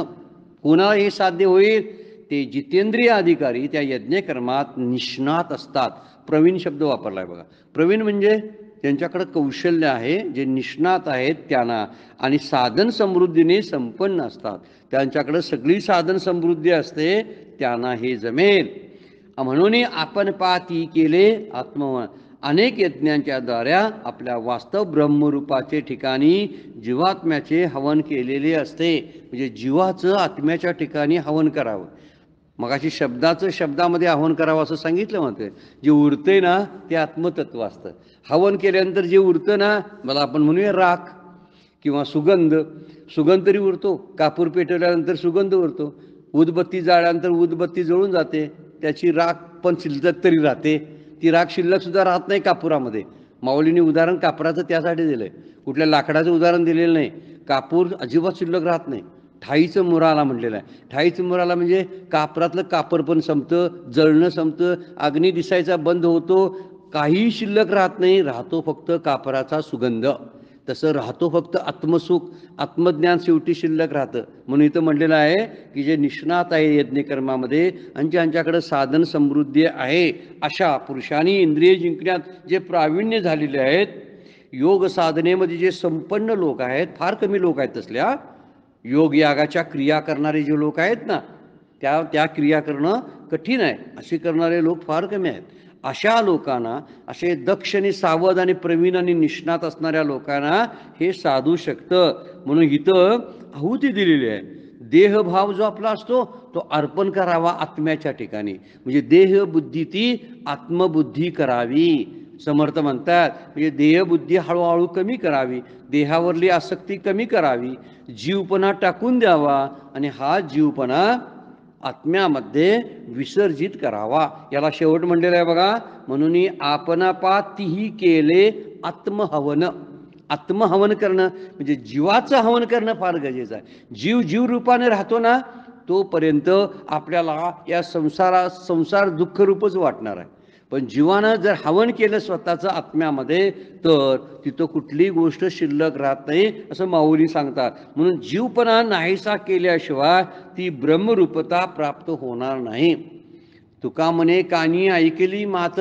कोणाला हे साध्य होईल? ते जितेंद्रिय अधिकारी त्या यज्ञकर्मात निष्णात असतात. प्रवीण शब्द वापरलाय बघा. प्रवीण म्हणजे त्यांच्याकडे कौशल्य आहे, जे निष्णात आहेत त्यांना, आणि साधन समृद्धीने संपन्न असतात. त्यांच्याकडे सगळी साधन समृद्धी असते, त्यांना हे जमेल. म्हणून आपण पाती केले आत्मवन. अनेक यज्ञांच्या द्वारे आपल्या वास्तव ब्रह्मरूपाचे ठिकाणी जीवात्म्याचे हवन केलेले असते. म्हणजे जीवाचं आत्म्याच्या ठिकाणी हवन करावं. मगाशी शब्दामध्ये हवन करावं असं सांगितलं म्हणते. जे उरते ना ते आत्मतत्व असतं. हवन केल्यानंतर जे उरतं ना, मला आपण म्हणूया राख किंवा सुगंध तरी उरतो. कापूर पेटवल्यानंतर सुगंध उरतो. उदबत्ती जाळल्यानंतर उदबत्ती जळून जाते, त्याची राख पण शिल्लक तरी राहते. ती राख शिल्लक सुद्धा राहत नाही कापुरामध्ये. माऊलींनी उदाहरण कापराचं त्यासाठी दिलंय, कुठल्या लाकडाचं उदाहरण दिलेलं नाही. कापूर अजिबात शिल्लक राहत नाही. ठाईचं मुराला म्हटलेलं आहे. ठाईचं मुराला म्हणजे कापरातलं कापर पण संपतं, जळणं संपतं, अग्नी दिसायचा बंद होतो, काही शिल्लक राहत नाही, राहतो फक्त कापराचा सुगंध. तसं राहतो फक्त आत्मसुख, आत्मज्ञान शेवटी शिल्लक राहतं. म्हणून इथं म्हटलेलं आहे की जे निष्णात आहे यज्ञकर्मामध्ये आणि ज्यांच्याकडे साधन समृद्धी आहे, अशा पुरुषांनी इंद्रिय जिंकण्यात जे प्रावीण्य झालेले आहेत, योग साधनेमध्ये जे संपन्न लोक आहेत, फार कमी लोक आहेत तसल्या. योग यागाच्या क्रिया करणारे जे लोक आहेत ना, त्या क्रिया करणं कठीण आहे, असे करणारे लोक फार कमी आहेत. अशा लोकांना, असे दक्ष आणि सावध आणि प्रवीण आणि निष्णात असणाऱ्या लोकांना हे साधू शकतं. म्हणून इथं आहुती दिलेली आहे. देहभाव जो आपला असतो तो अर्पण करावा आत्म्याच्या ठिकाणी. म्हणजे देहबुद्धी ती आत्मबुद्धी करावी. समर्थ म्हणतात म्हणजे देहबुद्धी हळूहळू कमी करावी, देहावरली आसक्ती कमी करावी, जीवपणा टाकून द्यावा आणि हा जीवपणा आत्म्यामध्ये विसर्जित करावा. याला शेवट म्हणलेला आहे बघा. म्हणून आपणापातीही केले आत्महवन. आत्महवन करणं म्हणजे जीवाचं हवन करणं फार गरजेचं आहे. जीव रूपाने राहतो ना, तोपर्यंत आपल्याला या संसार दुःखरूपच वाटणार आहे. पण जीवानं जर हवन केलं स्वतःचं आत्म्यामध्ये, तर तिथं कुठलीही गोष्ट शिल्लक राहत नाही असं माऊली सांगतात. म्हणून जीवपणा नाहीसा केल्याशिवाय ती ब्रह्मरूपता प्राप्त होणार नाही. तुका म्हणे कानी ऐकली मात,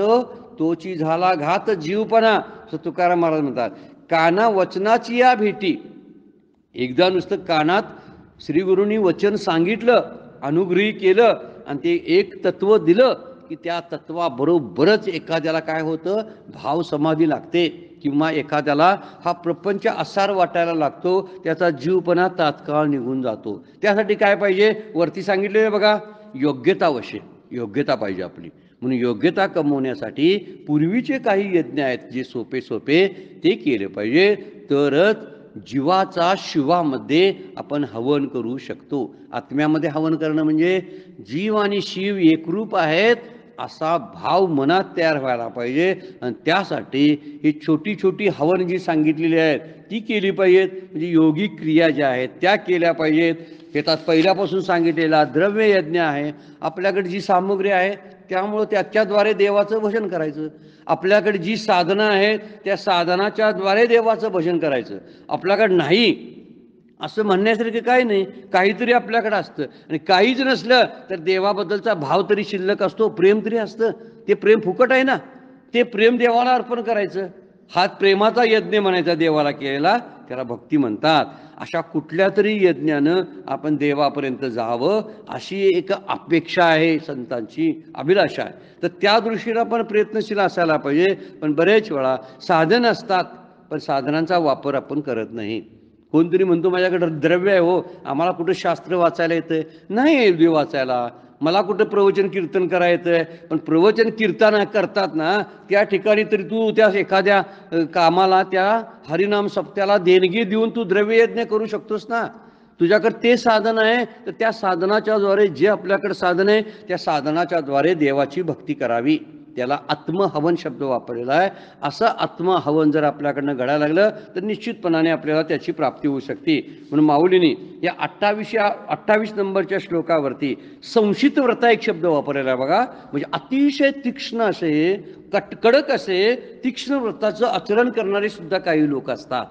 तोची झाला घात जीवपणा, असं तुकाराम महाराज म्हणतात. काना वचनाची या भेटी. एकदा नुसतं कानात श्रीगुरूंनी वचन सांगितलं, अनुग्रही केलं आणि ते एक तत्व दिलं की त्या तत्वाबरोबरच एखाद्याला काय होतं, भाव समाधी लागते. किंवा एखाद्याला हा प्रपंच असार वाटायला लागतो, त्याचा जीवपणा तात्काळ निघून जातो. त्यासाठी काय पाहिजे, वरती सांगितलेलं बघा, योग्यता पाहिजे आपली. म्हणून योग्यता कमवण्यासाठी पूर्वीचे काही यज्ञ आहेत जे सोपे ते केले पाहिजे, तरच जीवाचा शिवामध्ये आपण हवन करू शकतो. आत्म्यामध्ये हवन करणं म्हणजे जीव आणि शिव एकरूप आहेत असा भाव मनात तयार व्हायला पाहिजे. आणि त्यासाठी ही छोटी हवन जी सांगितलेली आहेत ती केली पाहिजेत. म्हणजे योगिक क्रिया ज्या आहेत त्या केल्या पाहिजेत. हे त्यात पहिल्यापासून सांगितलेला द्रव्य यज्ञ आहे. आपल्याकडे जी सामग्री आहे त्यामुळं त्याच्याद्वारे देवाचं भजन करायचं. आपल्याकडे जी साधनं आहेत त्या साधनाच्या द्वारे देवाचं भजन करायचं. आपल्याकडे नाही असं म्हणण्यासारखं काही नाही, काहीतरी आपल्याकडे असतं. आणि काहीच नसलं तर देवाबद्दलचा भाव तरी शिल्लक असतो, प्रेम तरी असतं. ते प्रेम फुकट आहे ना, ते प्रेम देवाला अर्पण करायचं. हा प्रेमाचा यज्ञ म्हणायचा देवाला केलेला, त्याला भक्ती म्हणतात. अशा कुठल्या तरी यज्ञानं आपण देवापर्यंत जावं अशी एक अपेक्षा आहे, संतांची अभिलाषा आहे. तर त्या दृष्टीनं आपण प्रयत्नशील असायला पाहिजे. पण बरेच वेळा साधन असतात, पण साधनांचा वापर आपण करत नाही. कोणतरी म्हणतो माझ्याकडे द्रव्य आहे हो, आम्हाला कुठं शास्त्र वाचायला येतंय, नाही एरवी वाचायला, मला कुठं प्रवचन कीर्तन करायचं आहे. पण प्रवचन कीर्तन करतात ना त्या ठिकाणी तरी तू त्या एखाद्या कामाला, त्या हरिनाम सप्त्याला देणगी देऊन तू द्रव्ययज्ञ करू शकतोस ना. तुझ्याकडे ते साधन आहे, तर त्या साधनाच्या द्वारे, जे आपल्याकडे साधन आहे त्या साधनाच्या द्वारे देवाची भक्ती करावी. त्याला आत्महवन शब्द वापरलेला आहे. असं आत्महवन जर आपल्याकडनं घडायला लागलं तर निश्चितपणाने आपल्याला त्याची प्राप्ती होऊ शकते. म्हणून माऊलींनी या 28 नंबरच्या श्लोकावरती संशित व्रता एक शब्द वापरलेला आहे बघा. म्हणजे अतिशय तीक्ष्ण असे, कडक असे तीक्ष्ण व्रताचं आचरण करणारे सुद्धा काही लोक असतात.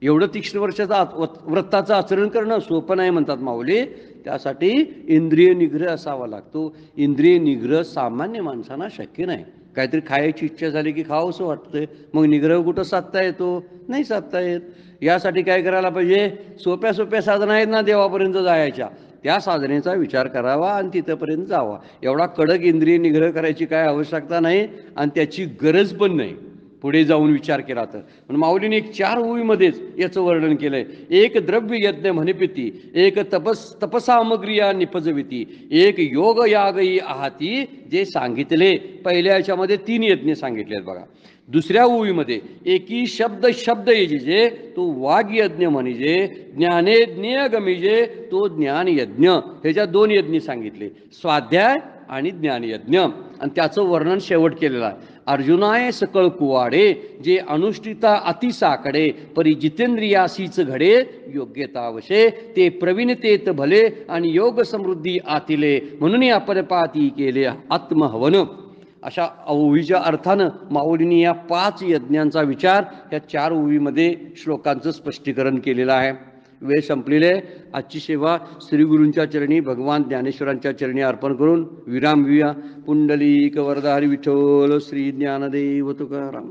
एवढं तीक्ष्ण व्रताचं आचरण करणं सोपं नाही म्हणतात माऊली. त्यासाठी इंद्रिय निग्रह असावा लागतो. इंद्रिय निग्रह सामान्य माणसांना शक्य नाही. काहीतरी खायची इच्छा झाली की खावं असं वाटतंय, मग निग्रह कुठं साधता येतो, नाही साधता येत. यासाठी काय करायला पाहिजे, सोप्या साधना आहेत ना देवापर्यंत जायच्या, त्या साधनेचा विचार करावा आणि तिथंपर्यंत जावा. एवढा कडक इंद्रिय निग्रह करायची काय आवश्यकता नाही आणि त्याची गरज पण नाही पुढे जाऊन विचार केला तर. पण माऊलीने एक 4 ओळीमध्येच याचं वर्णन केलंय. एक द्रव्य यज्ञ म्हणेपिती, एक तपसामग्रिया निपजविती, एक योग यागई आहाती, जे सांगितले पहिल्या याच्यामध्ये 3 यज्ञ सांगितले आहेत बघा. दुसऱ्या ओळीमध्ये एकी शब्द यजिजे, तो वाघ यज्ञ म्हणजे, ज्ञानेज्ञ गमिजे, तो ज्ञान यज्ञ. ह्याच्या 2 यज्ञ सांगितले, स्वाध्याय आणि ज्ञानयज्ञ. आणि त्याचं वर्णन शेवट केलेलं आहे. अर्जुनाय सकळ कुवाडे, जे अनुष्ठिता अतिसाकडे, परी जितेंद्रियासीच घडे, योग्यतावशे ते प्रवीणतेत भले, आणि योग समृद्धी आतिले, म्हणून अपरपाती केले आत्महवन. अशा ओळीच्या अर्थानं माऊलींनी या 5 यज्ञांचा विचार या 4 ओळीमध्ये श्लोकांचं स्पष्टीकरण केलेलं आहे. वेळ संपलेली आहे. आजची सेवा श्री गुरूंच्या चरणी, भगवान ज्ञानेश्वरांच्या चरणी अर्पण करून विराम घेऊया. पुंडलिक वरदारी विठ्ठल श्री ज्ञानदेव तुकाराम.